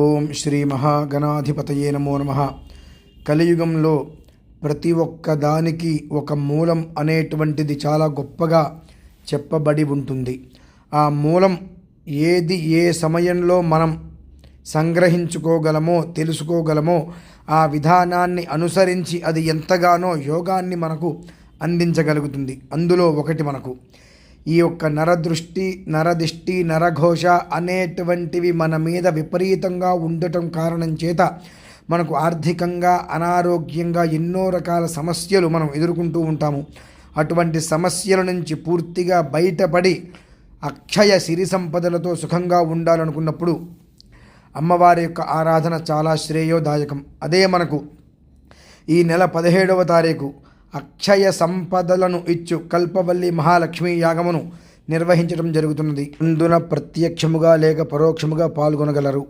ఓం శ్రీ మహాగణాధిపతయే నమో నమః. కలియుగంలో ప్రతి ఒక్క దానికి ఒక మూలం అనేటువంటిది చాలా గొప్పగా చెప్పబడి ఉంటుంది. ఆ మూలం ఏది ఏ సమయంలో మనం సంగ్రహించుకోగలమో తెలుసుకోగలమో ఆ విధానాన్ని అనుసరించి అది ఎంతగానో యోగాన్ని మనకు అందించగలుగుతుంది. అందులో ఒకటి మనకు ఈ యొక్క నరదృష్టి, నరదిష్టి, నరఘోష అనేటువంటివి మన మీద విపరీతంగా ఉండటం కారణం చేత మనకు ఆర్థికంగా అనారోగ్యంగా ఎన్నో రకాల సమస్యలు మనం ఎదుర్కొంటూ ఉంటాము. అటువంటి సమస్యల నుంచి పూర్తిగా బయటపడి అక్షయ సిరి సంపదలతో సుఖంగా ఉండాలనుకున్నప్పుడు అమ్మవారి యొక్క ఆరాధన చాలా శ్రేయోదాయకం. అదే మనకు ఈ నెల 17వ తారీఖు అక్షయ సంపదలను ఇచ్చు కల్పవల్లి మహాలక్ష్మి యాగమును నిర్వహించడం జరుగుతున్నది. అందున ప్రత్యక్షముగా లేక పరోక్షముగా పాల్గొనగలరు.